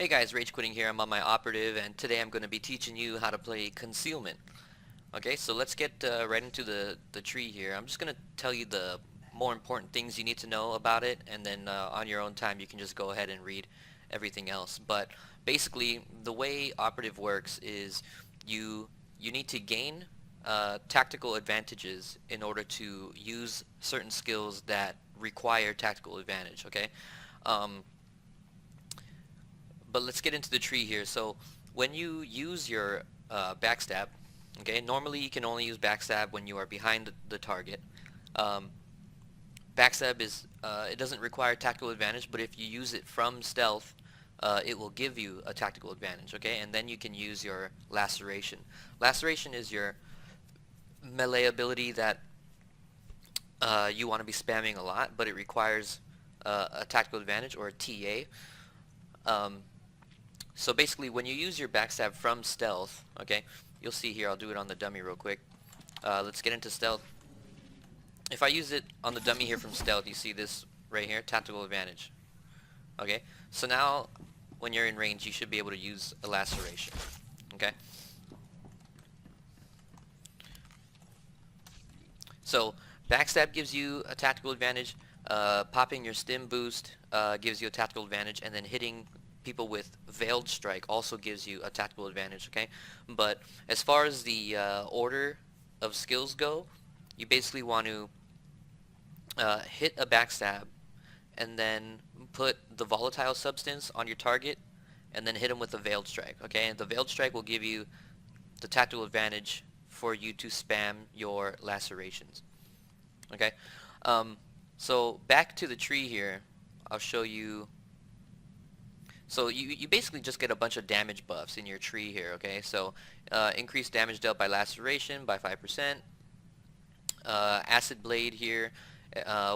Hey guys, Rage Quitting here. I'm on my operative, and today I'm going to be teaching you how to play Concealment. Okay, so let's get right into the tree here. I'm just going to tell you the more important things you need to know about it, and then on your own time you can just go ahead and read everything else. But basically, the way operative works is you need to gain tactical advantages in order to use certain skills that require tactical advantage. Okay. Um, But let's get into the tree here. So when you use your backstab, okay, normally you can only use backstab when you are behind the target. Um, backstab is it doesn't require tactical advantage, but if you use it from stealth, it will give you a tactical advantage. Okay, and then you can use your laceration. Laceration is your melee ability that you want to be spamming a lot, but it requires a tactical advantage, or a TA. So basically, when you use your backstab from stealth, okay, you'll see here, I'll do it on the dummy real quick. Let's get into stealth. If I use it on the dummy here from stealth, you see this right here, tactical advantage. Okay, so now when you're in range, you should be able to use a laceration. Okay, so backstab gives you a tactical advantage. Popping your stim boost gives you a tactical advantage, and then hitting people with veiled strike also gives you a tactical advantage. Okay, but as far as the order of skills go, you basically want to hit a backstab and then put the volatile substance on your target and then hit him with a veiled strike. Okay, and the veiled strike will give you the tactical advantage for you to spam your lacerations. Okay, so back to the tree here, I'll show you. So you basically just get a bunch of damage buffs in your tree here, okay? So increased damage dealt by laceration by 5%. Acid blade here,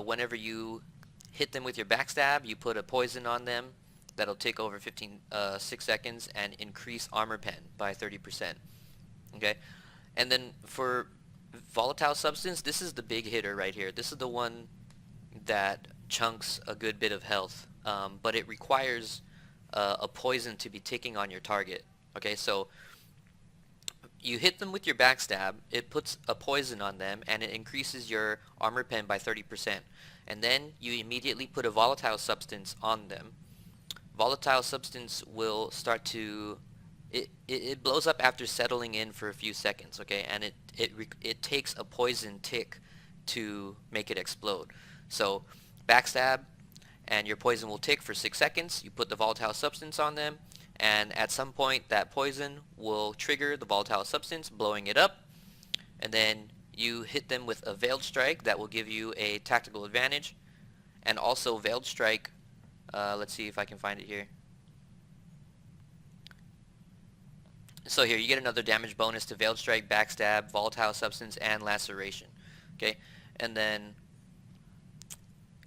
whenever you hit them with your backstab, you put a poison on them that'll take over 6 seconds and increase armor pen by 30%. Okay? And then for volatile substance, this is the big hitter right here. This is the one that chunks a good bit of health, but it requires a poison to be ticking on your target. Okay, so you hit them with your backstab, it puts a poison on them, and it increases your armor pen by 30%. And then you immediately put a volatile substance on them. Volatile substance will start to it blows up after settling in for a few seconds, okay, and it takes a poison tick to make it explode. So backstab, and your poison will tick for 6 seconds. You put the volatile substance on them, and at some point that poison will trigger the volatile substance, blowing it up, and then you hit them with a veiled strike that will give you a tactical advantage. And also veiled strike, let's see if I can find it here. So here you get another damage bonus to veiled strike, backstab, volatile substance, and laceration. Okay, and then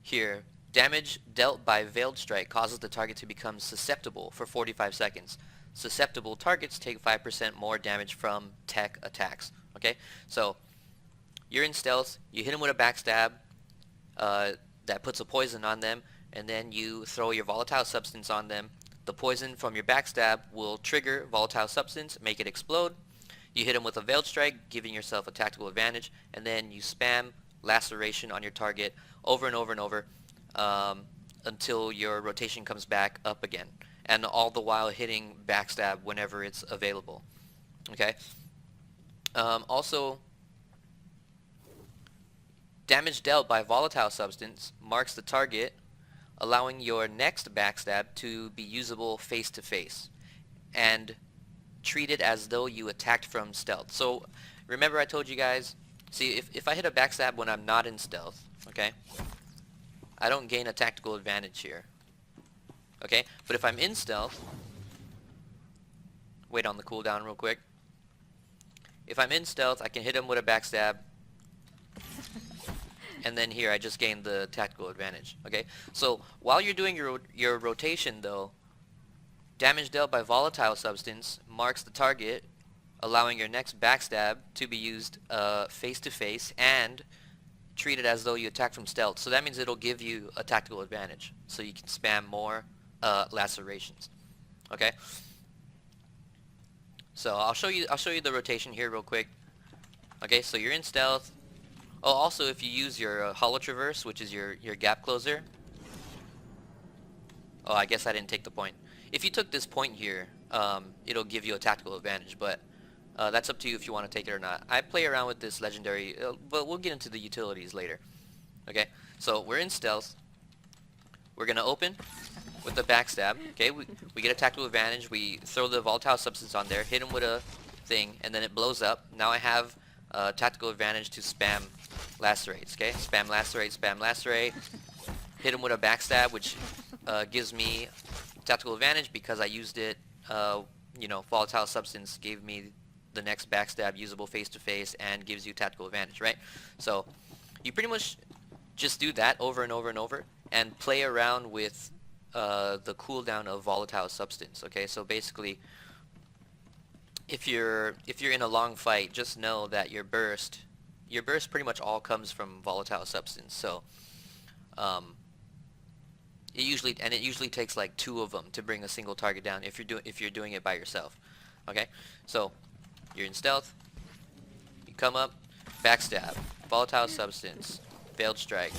here, damage dealt by veiled strike causes the target to become susceptible for 45 seconds. Susceptible targets take 5% more damage from tech attacks. Okay, so you're in stealth, you hit them with a backstab that puts a poison on them, and then you throw your volatile substance on them. The poison from your backstab will trigger volatile substance, make it explode. You hit them with a veiled strike, giving yourself a tactical advantage, and then you spam laceration on your target over and over and over until your rotation comes back up again, and all the while hitting backstab whenever it's available. Okay. Also, damage dealt by volatile substance marks the target, allowing your next backstab to be usable face to face and treated as though you attacked from stealth. So remember I told you guys, see, if I hit a backstab when I'm not in stealth, okay, I don't gain a tactical advantage here. Okay, but if I'm in stealth, wait on the cooldown real quick. If I'm in stealth, I can hit him with a backstab, and then here I just gained the tactical advantage. Okay, so while you're doing your rotation though, damage dealt by volatile substance marks the target, allowing your next backstab to be used face to face and treated as though you attack from stealth. So that means it'll give you a tactical advantage, so you can spam more lacerations. Okay, so I'll show you the rotation here real quick. Okay, so you're in stealth. Oh, also if you use your hollow traverse, which is your gap closer. Oh, I guess I didn't take the point. If you took this point here, it'll give you a tactical advantage, but that's up to you if you want to take it or not. I play around with this legendary, but we'll get into the utilities later. Okay, so we're in stealth. We're gonna open with the backstab. Okay, we get a tactical advantage. We throw the volatile substance on there, hit him with a thing, and then it blows up. Now I have tactical advantage to spam lacerates. Okay, spam lacerate, spam lacerate. Hit him with a backstab, which gives me tactical advantage because I used it. You know, volatile substance gave me the next backstab usable face to face and gives you tactical advantage, right? So you pretty much just do that over and over and over and play around with the cooldown of volatile substance. Okay, so basically, if you're in a long fight, just know that your burst pretty much all comes from volatile substance. So it usually takes like 2 of them to bring a single target down if you're doing it by yourself. Okay, so you're in stealth, you come up, backstab, volatile substance, veiled strike,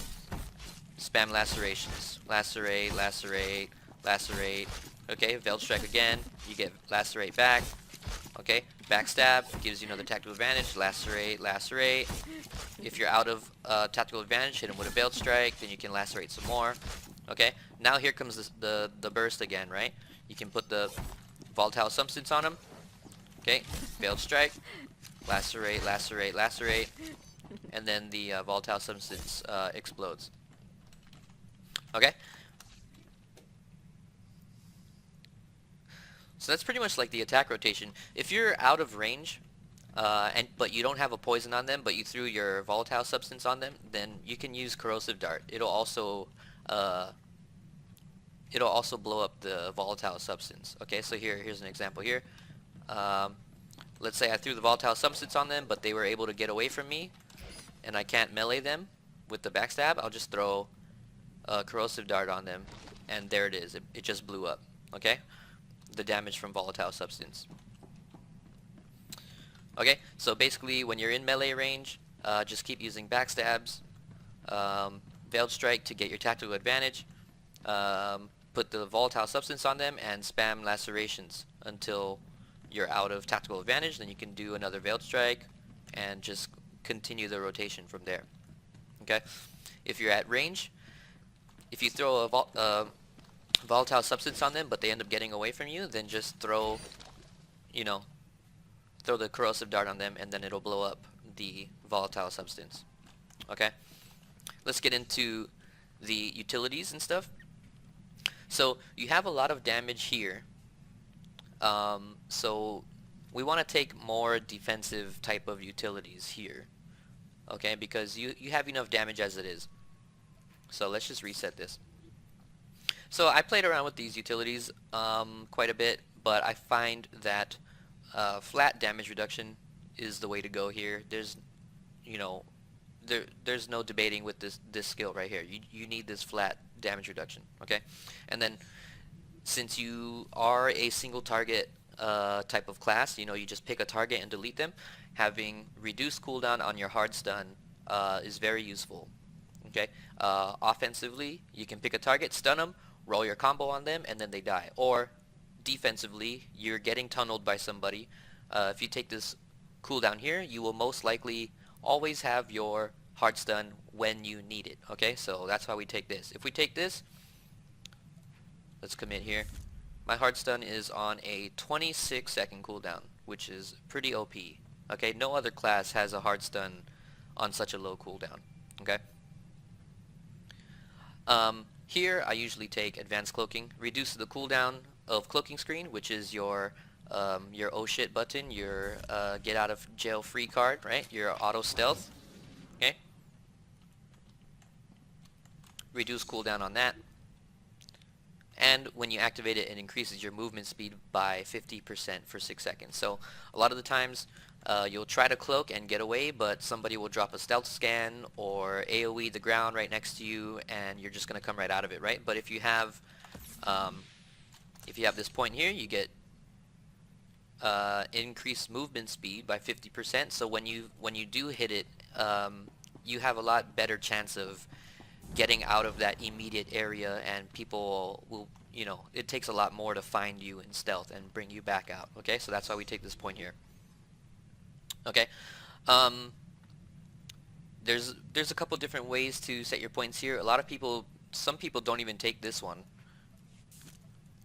spam lacerations, lacerate, lacerate, lacerate. Okay, veiled strike again, you get lacerate back. Okay, backstab gives you another tactical advantage, lacerate, lacerate. If you're out of tactical advantage, hit him with a veiled strike, then you can lacerate some more. Okay, now here comes the burst again, right? You can put the volatile substance on him. Okay, veiled strike, lacerate, lacerate, lacerate, and then the volatile substance explodes. Okay, so that's pretty much like the attack rotation. If you're out of range, but you don't have a poison on them, but you threw your volatile substance on them, then you can use corrosive dart. It'll also blow up the volatile substance. Okay, so here's an example here. Let's say I threw the volatile substance on them, but they were able to get away from me, and I can't melee them with the backstab. I'll just throw a corrosive dart on them, and there it is. It just blew up. Okay, the damage from volatile substance. Okay, so basically when you're in melee range, just keep using backstabs, veiled strike to get your tactical advantage, put the volatile substance on them, and spam lacerations until you're out of tactical advantage. Then you can do another veiled strike and just continue the rotation from there. Okay, if you're at range, if you throw a volatile substance on them but they end up getting away from you, then just throw the corrosive dart on them, and then it'll blow up the volatile substance. Okay, let's get into the utilities and stuff. So you have a lot of damage here, so we want to take more defensive type of utilities here, okay, because you have enough damage as it is. So let's just reset this. So I played around with these utilities quite a bit, but I find that flat damage reduction is the way to go here. There's there's no debating with this skill right here. You need this flat damage reduction, okay? And then since you are a single target type of class, you just pick a target and delete them, having reduced cooldown on your hard stun is very useful. Okay, offensively, you can pick a target, stun them, roll your combo on them, and then they die. Or defensively, you're getting tunneled by somebody. If you take this cooldown here, you will most likely always have your hard stun when you need it. Okay, so that's why we take this. If we take this, let's commit here. My hard stun is on a 26-second cooldown, which is pretty OP. Okay, no other class has a hard stun on such a low cooldown. Okay. Here I usually take advanced cloaking, reduce the cooldown of cloaking screen, which is your oh shit button, your get out of jail free card, right? Your auto stealth. Okay. Reduce cooldown on that. And when you activate it, it increases your movement speed by 50% for 6 seconds. So a lot of the times you'll try to cloak and get away, but somebody will drop a stealth scan or AoE the ground right next to you, and you're just going to come right out of it, right? But if you have If you have this point here, you get increased movement speed by 50%. So when you do hit it, you have a lot better chance of getting out of that immediate area, and people will, it takes a lot more to find you in stealth and bring you back out. Okay, so that's why we take this point here. Okay, um, there's a couple different ways to set your points here. Some people don't even take this one,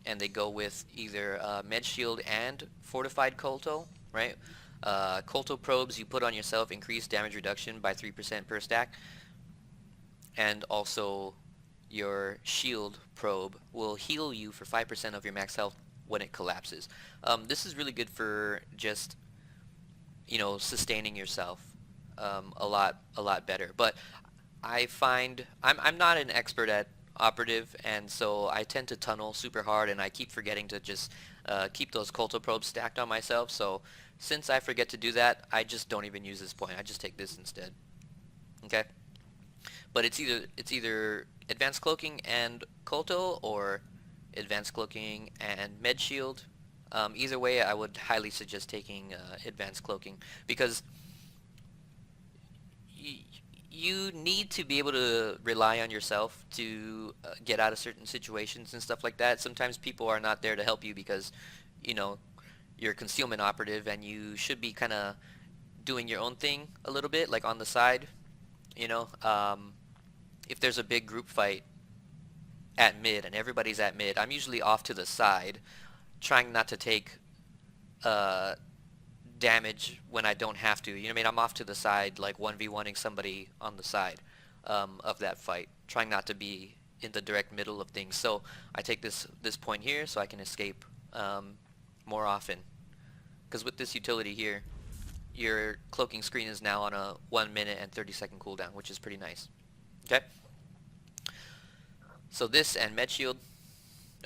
and they go with either med shield and fortified colto, right? Colto probes you put on yourself increase damage reduction by 3% per stack, and also your shield probe will heal you for 5% of your max health when it collapses. This is really good for just, sustaining yourself a lot better. But I find I'm not an expert at operative, and so I tend to tunnel super hard, and I keep forgetting to just keep those colto probes stacked on myself. So since I forget to do that, I just don't even use this point. I just take this instead. Okay. But it's either advanced cloaking and colto, or advanced cloaking and med shield. Either way, I would highly suggest taking advanced cloaking, because you need to be able to rely on yourself to get out of certain situations and stuff like that. Sometimes people are not there to help you because, you know, you're a concealment operative, and you should be kind of doing your own thing a little bit, like on the side. You know, if there's a big group fight at mid and everybody's at mid, I'm usually off to the side, trying not to take uh, damage when I don't have to. You know what I mean? I'm off to the side, like 1v1ing somebody on the side of that fight, trying not to be in the direct middle of things. So I take this point here so I can escape more often. Because with this utility here, your cloaking screen is now on a 1 minute and 30-second cooldown, which is pretty nice. Okay? So this and med shield.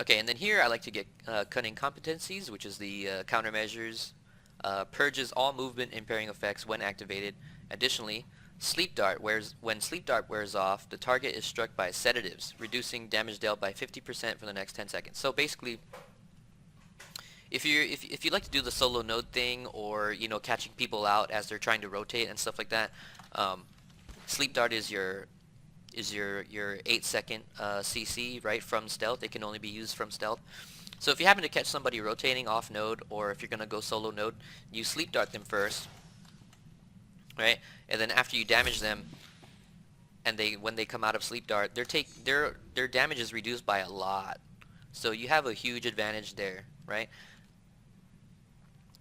Okay, and then here I like to get cunning competencies, which is the countermeasures. Purges all movement impairing effects when activated. Additionally, sleep dart when sleep dart wears off, the target is struck by sedatives, reducing damage dealt by 50% for the next 10 seconds. So basically, if you like to do the solo node thing, or catching people out as they're trying to rotate and stuff like that, sleep dart is your 8-second CC, right, from stealth. It can only be used from stealth. So if you happen to catch somebody rotating off node, or if you're gonna go solo node, you sleep dart them first, right? And then after you damage them, and when they come out of sleep dart, their damage is reduced by a lot. So you have a huge advantage there, right?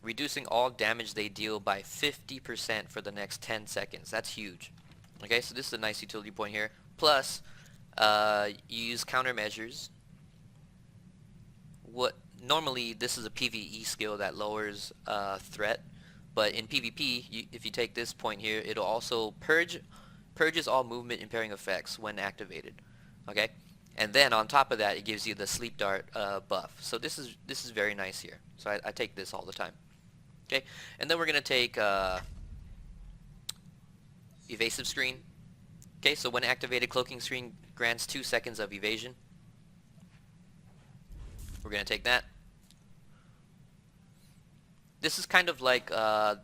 Reducing all damage they deal by 50% for the next 10 seconds. That's huge. Okay, so this is a nice utility point here. Plus, you use countermeasures. Normally this is a PvE skill that lowers threat, but in PvP, if you take this point here, it'll also purges all movement impairing effects when activated. Okay, and then on top of that, it gives you the sleep dart buff. So this is very nice here. So I take this all the time. Okay, and then we're gonna take evasive screen. Okay, so when activated, cloaking screen grants 2 seconds of evasion. We're gonna take that. This is kind of like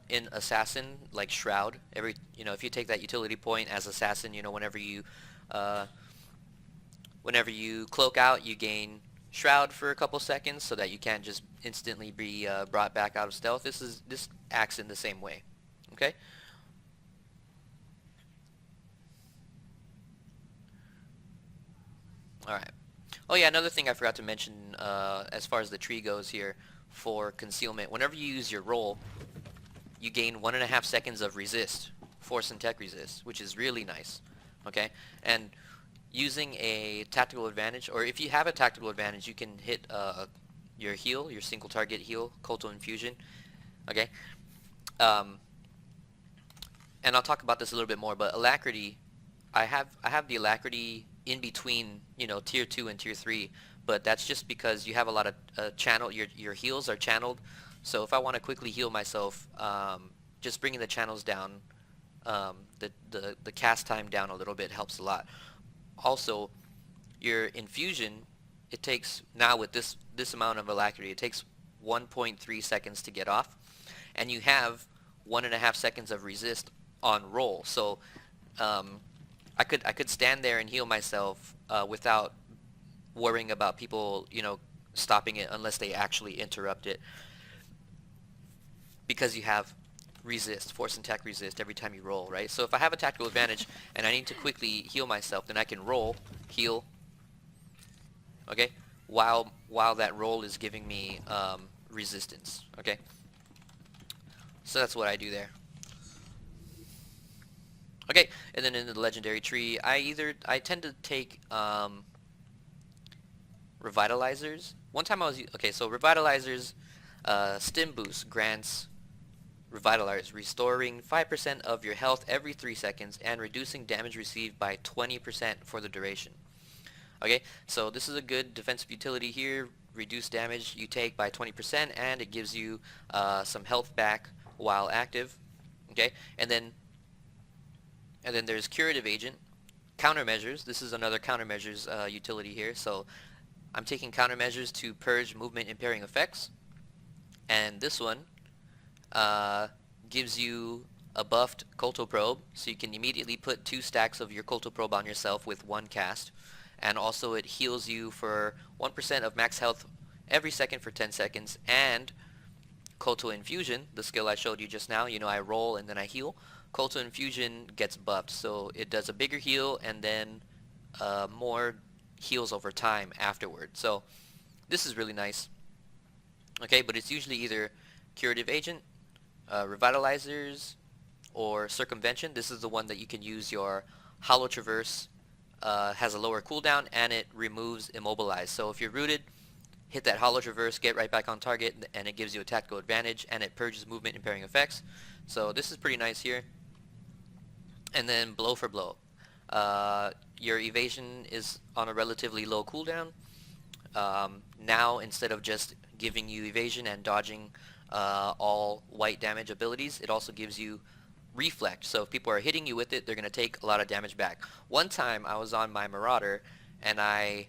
in Assassin, like Shroud. If you take that utility point as Assassin, whenever you cloak out, you gain Shroud for a couple seconds, so that you can't just instantly be brought back out of stealth. This acts in the same way. Okay. All right. Oh yeah, another thing I forgot to mention as far as the tree goes here for concealment. Whenever you use your roll, you gain 1.5 seconds of resist, force and tech resist, which is really nice. Okay, and using a tactical advantage, or if you have a tactical advantage, you can hit your heal, your single target heal, Colto Infusion. Okay, and I'll talk about this a little bit more, but alacrity, I have the alacrity in between, tier 2 and tier 3, but that's just because you have a lot of channel, your heals are channeled. So if I want to quickly heal myself, just bringing the channels down, the cast time down a little bit helps a lot. Also, your infusion it takes, now with this amount of alacrity, it takes 1.3 seconds to get off, and you have 1.5 seconds of resist on roll. So I could stand there and heal myself without worrying about people, stopping it unless they actually interrupt it, because you have resist, force and tech resist every time you roll, right? So if I have a tactical advantage and I need to quickly heal myself, then I can roll, heal, okay, while that roll is giving me resistance, okay? So that's what I do there. Okay, and then in the legendary tree, I tend to take revitalizers. One time I was okay, so revitalizers, stim boost grants revitalizers, restoring 5% of your health every 3 seconds and reducing damage received by 20% for the duration. Okay, so this is a good defensive utility here. Reduce damage you take by 20%, and it gives you some health back while active. Okay, and then there's curative agent, countermeasures. This is another countermeasures utility here. So I'm taking countermeasures to purge movement impairing effects, and this one gives you a buffed Colto Probe, so you can immediately put 2 stacks of your Colto Probe on yourself with 1 cast. And also it heals you for 1% of max health every second for 10 seconds. And Colto Infusion, the skill I showed you just now, I roll and then I heal. Colto Infusion gets buffed, so it does a bigger heal and then more heals over time afterward. So this is really nice. Okay, but it's usually either Curative Agent, Revitalizers, or Circumvention. This is the one that you can use your Hollow Traverse, has a lower cooldown, and it removes Immobilize. So if you're rooted, hit that Hollow Traverse, get right back on target, and it gives you a tactical advantage, and it purges movement impairing effects. So this is pretty nice here. And then Blow for Blow. Your evasion is on a relatively low cooldown. Now, instead of just giving you evasion and dodging all white damage abilities, it also gives you reflect. So if people are hitting you with it, they're going to take a lot of damage back. One time I was on my Marauder and I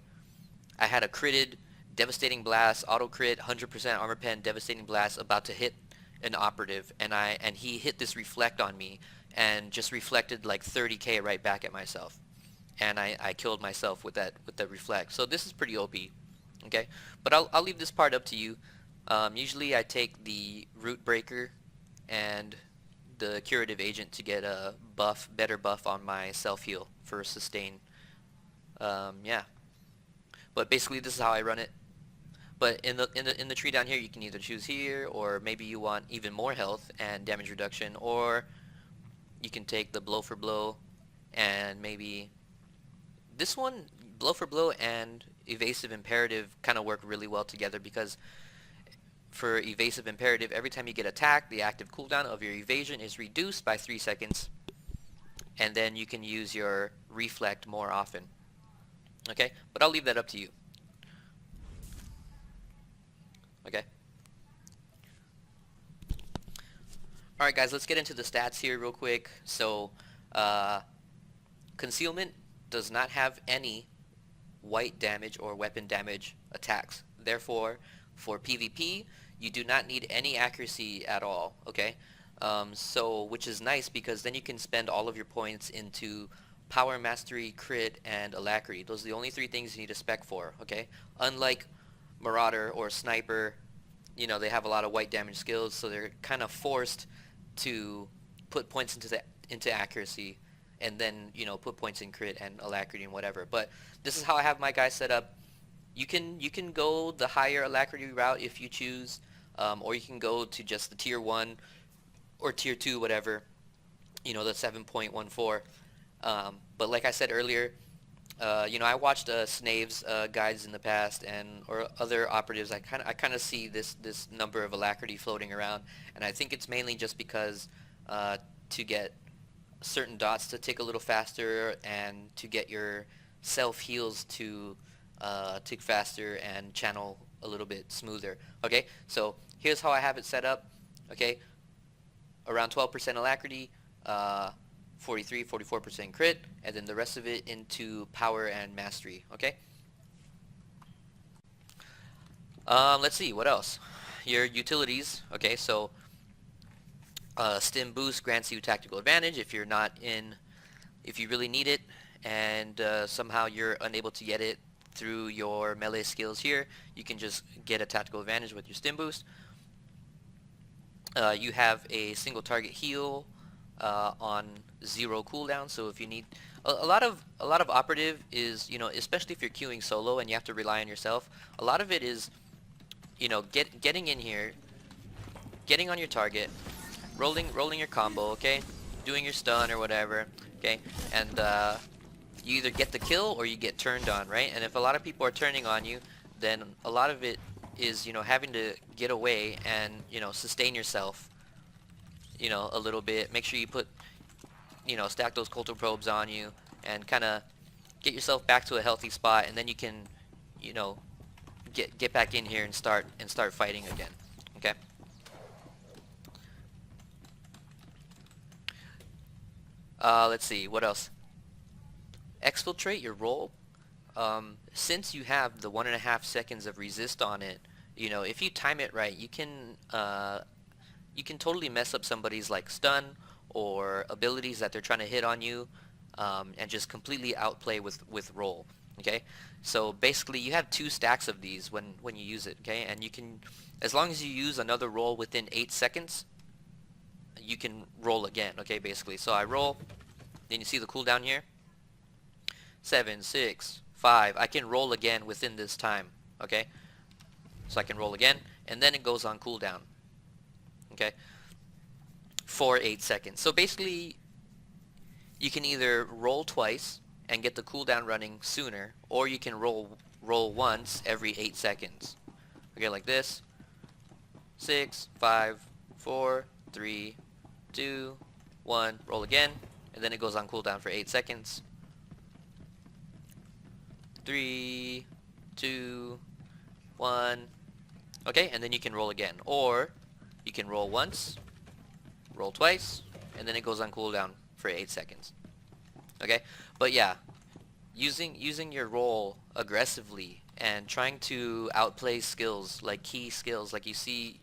had a critted Devastating Blast, auto crit, 100% armor pen, Devastating Blast about to hit an operative, and he hit this reflect on me and just reflected like 30k right back at myself, and I killed myself with that reflect. So this is pretty OP. Okay, but I'll leave this part up to you. Usually I take the Root Breaker and the Curative Agent to get a better buff on my self-heal for sustain. Yeah, but basically this is how I run it. But in the tree down here, you can either choose here, or maybe you want even more health and damage reduction, or you can take the Blow for Blow, and maybe this one, Blow for Blow and Evasive Imperative kind of work really well together, because for Evasive Imperative, every time you get attacked, the active cooldown of your evasion is reduced by 3 seconds, and then you can use your Reflect more often. Okay, but I'll leave that up to you. Okay. Alright guys, let's get into the stats here real quick. So, Concealment does not have any white damage or weapon damage attacks. Therefore, for PvP, you do not need any accuracy at all, okay? So, which is nice, because then you can spend all of your points into Power, Mastery, Crit, and Alacrity. Those are the only 3 things you need to spec for, okay? Unlike Marauder or Sniper, they have a lot of white damage skills, so they're kind of forced to put points into accuracy, and then put points in crit and alacrity and whatever. But this is how I have my guys set up. You can go the higher alacrity route if you choose, or you can go to just the tier 1 or tier 2, whatever, the 7.14. But like I said earlier, I watched Snave's guides in the past, or other operatives. I kind of see this number of alacrity floating around, and I think it's mainly just because to get certain dots to tick a little faster, and to get your self heals to tick faster and channel a little bit smoother. Okay, so here's how I have it set up. Okay, around 12% alacrity. 44% crit, and then the rest of it into power and mastery. Okay, Let's see, what else? Your utilities. Okay, so stim boost grants you tactical advantage if you're not in, if you really need it, and somehow you're unable to get it through your melee skills here. You can just get a tactical advantage with your stim boost. You have a single target heal on 0 cooldown, so if you need a lot of operative is, especially if you're queuing solo and you have to rely on yourself, a lot of it is, getting in here, getting on your target, rolling your combo, okay, doing your stun or whatever, okay, and you either get the kill or you get turned on, right? And if a lot of people are turning on you, then a lot of it is, having to get away and, sustain yourself, a little bit. Make sure you put, stack those cultural probes on you and kind of get yourself back to a healthy spot, and then you can, you know, get back in here and start fighting again. Okay. Let's see, what else? Exfiltrate your roll. Since you have the 1.5 seconds of resist on it, if you time it right, you can totally mess up somebody's like stun or abilities that they're trying to hit on you, and just completely outplay with roll. Okay, so basically you have 2 stacks of these when you use it. Okay, and you can, as long as you use another roll within 8 seconds, you can roll again. Okay, basically, so I roll, then you see the cooldown here, 7, 6, 5. I can roll again within this time. Okay, so I can roll again, and then it goes on cooldown. Okay, for 8 seconds. So basically, you can either roll twice and get the cooldown running sooner, or you can roll once every 8 seconds. Okay, like this. 6, 5, 4, 3, 2, 1. Roll again, and then it goes on cooldown for 8 seconds. 3, 2, 1. Okay, and then you can roll again, or you can roll once, roll twice, and then it goes on cooldown for 8 seconds. Okay, but yeah, using your roll aggressively and trying to outplay skills, like key skills, like you see,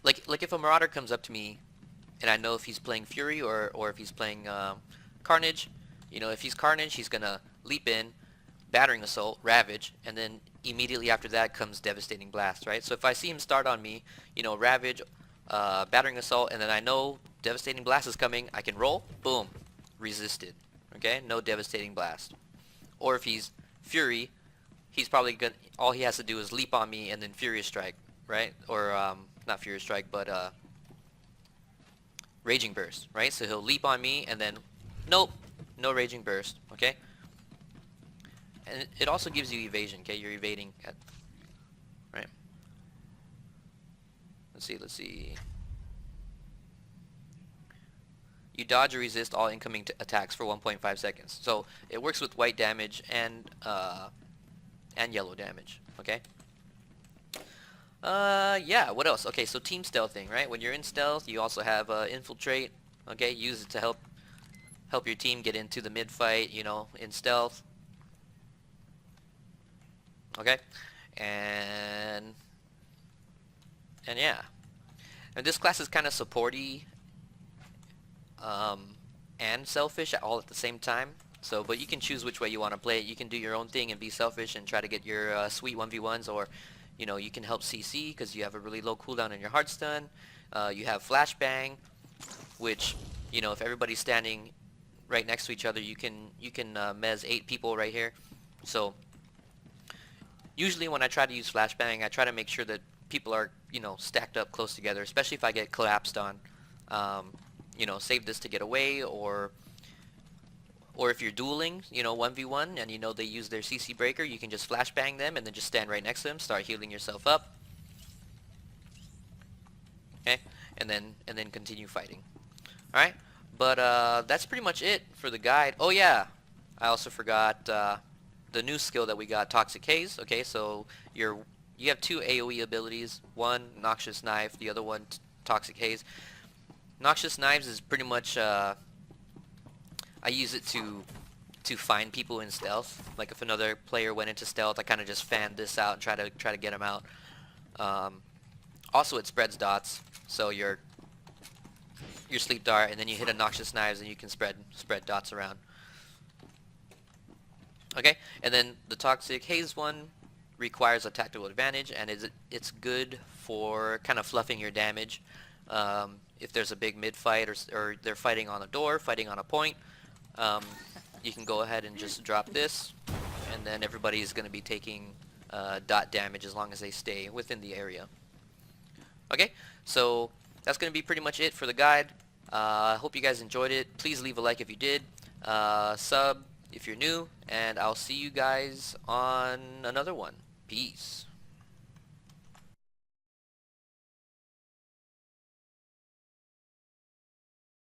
like if a Marauder comes up to me and I know if he's playing Fury or if he's playing Carnage, if he's Carnage, he's gonna leap in, Battering Assault, Ravage, and then immediately after that comes Devastating Blast, right? So if I see him start on me, Ravage, Battering Assault, and then I know Devastating Blast is coming, I can roll, boom, resisted. Okay, no Devastating Blast. Or if he's Fury, he's probably gonna, all he has to do is leap on me and then Furious Strike, right? Or not Furious Strike, but Raging Burst, right? So he'll leap on me and then nope, no Raging Burst. Okay, and it also gives you evasion. Okay, you're evading at, right? Let's see. You dodge or resist all incoming attacks for 1.5 seconds. So it works with white damage and yellow damage. Okay. Yeah. What else? Okay. So team stealthing, right? When you're in stealth, you also have infiltrate. Okay. Use it to help your team get into the mid fight. In stealth. Okay. And yeah. And this class is kind of supporty and selfish all at the same time. So, but you can choose which way you want to play it. You can do your own thing and be selfish and try to get your sweet 1v1s, or you can help CC because you have a really low cooldown in your hard stun. You have flashbang, which if everybody's standing right next to each other, you can mez 8 people right here. So usually when I try to use flashbang, I try to make sure that people are stacked up close together, especially if I get collapsed on. Save this to get away, or if you're dueling, 1v1, and they use their CC breaker, you can just flashbang them and then just stand right next to them, start healing yourself up. Okay, and then continue fighting. All right, but that's pretty much it for the guide. Oh yeah, I also forgot the new skill that we got, Toxic Haze. Okay, so you have 2 AoE abilities, one Noxious Knife, the other one Toxic Haze. Noxious Knives is pretty much, I use it to to find people in stealth. Like if another player went into stealth, I kind of just fanned this out and try to get them out. Also, it spreads dots, so your sleep dart, and then you hit a noxious knives, and you can spread dots around. Okay, and then the toxic haze one requires a tactical advantage, and it's good for kind of fluffing your damage. If there's a big mid fight or they're fighting on a door, fighting on a point, you can go ahead and just drop this, and then everybody's going to be taking dot damage as long as they stay within the area. Okay, so that's going to be pretty much it for the guide. I hope you guys enjoyed it. Please leave a like if you did. Sub if you're new, and I'll see you guys on another one. Peace.